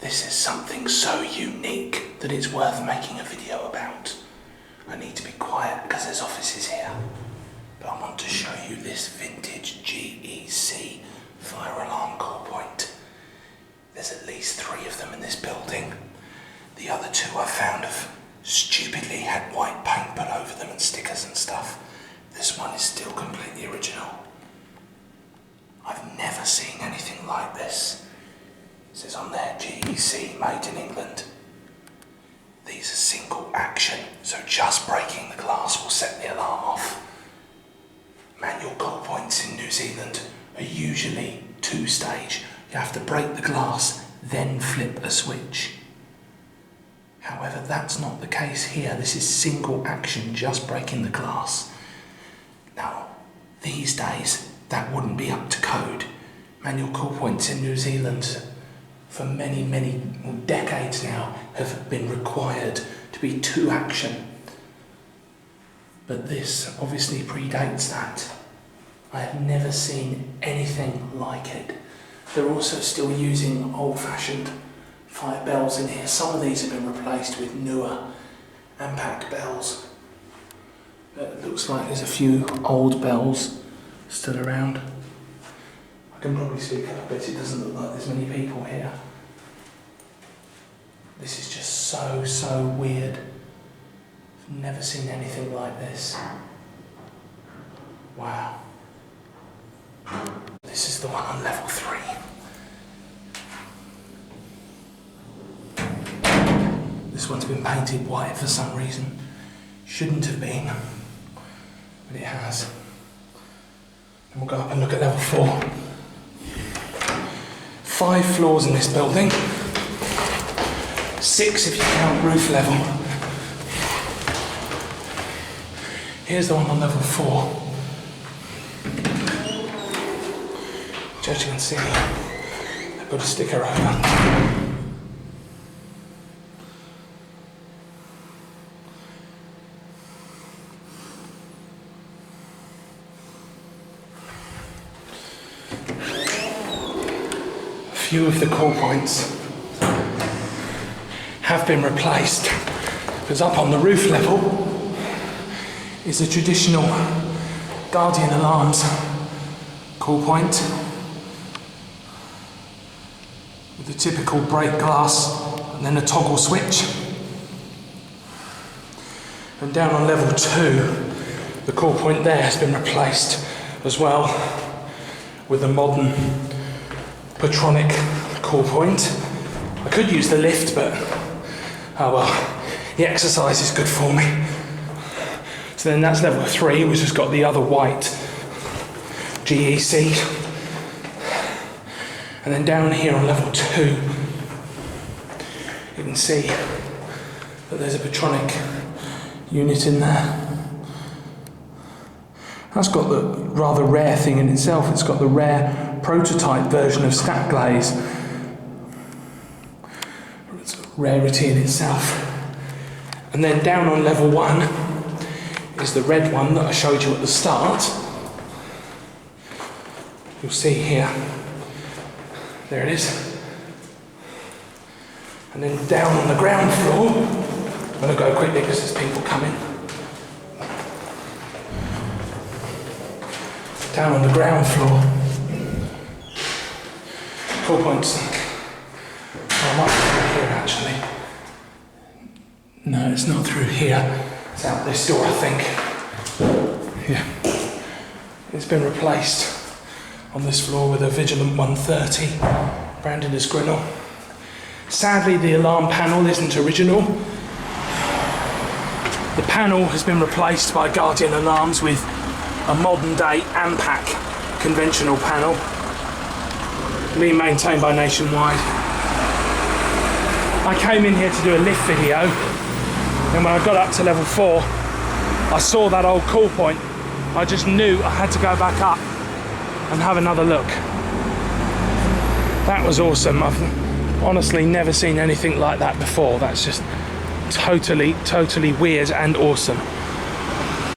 This is something so unique that it's worth making a video about. I need to be quiet because there's offices here. But I want to show you this vintage GEC fire alarm call point. There's at least 3 of them in this building. The other 2 I found have stupidly had white paint put over them and stickers and stuff. This one is still completely original. I've never seen anything like this. It says on there, GEC, made in England. These are single action, so just breaking the glass will set the alarm off. Manual call points in New Zealand are usually 2-stage. You have to break the glass, then flip a switch. However, that's not the case here. This is single action, just breaking the glass. Now, these days, that wouldn't be up to code. Manual call points in New Zealand for many decades now have been required to be 2-action. But this obviously predates that. I have never seen anything like it. They're also still using old-fashioned fire bells in here. Some of these have been replaced with newer Ampac bells. It looks like there's a few old bells still around. I can probably speak up a bit, it doesn't look like there's many people here. This is just so weird. I've never seen anything like this. Wow. This is the one on level 3. This one's been painted white for some reason. Shouldn't have been, but it has. And we'll go up and look at level 4. 5 floors in this building. 6 if you count roof level. Here's the one on level 4. Which, as you can see, I put a sticker over. Few of the call points have been replaced, because up on the roof level is a traditional Guardian Alarms call point with the typical break glass and then a toggle switch. And down on level 2, the call point there has been replaced as well with a modern Patronic call point. I could use the lift, but oh well, the exercise is good for me. So then that's level 3, which has got the other white GEC. And then down here on level 2, you can see that there's a Patronic unit in there. That's got the rather rare thing in itself. It's got the rare prototype version of stack glaze. It's a rarity in itself. And then down on level 1 is the red one that I showed you at the start. You'll see here. There it is. And then down on the ground floor, I'm going to go quickly because there's people coming. Down on the ground floor, call points. Oh, I might be through here actually. No, it's not through here. It's out this door, I think. Yeah. It's been replaced on this floor with a Vigilant 130, branded as Grinnell. Sadly, the alarm panel isn't original. The panel has been replaced by Guardian Alarms with a modern day Ampac conventional panel, being maintained by Nationwide. I came in here to do a lift video, and when I got up to level 4, I saw that old call point. I just knew I had to go back up and have another look. That was awesome. I've honestly never seen anything like that before. That's just totally weird and awesome.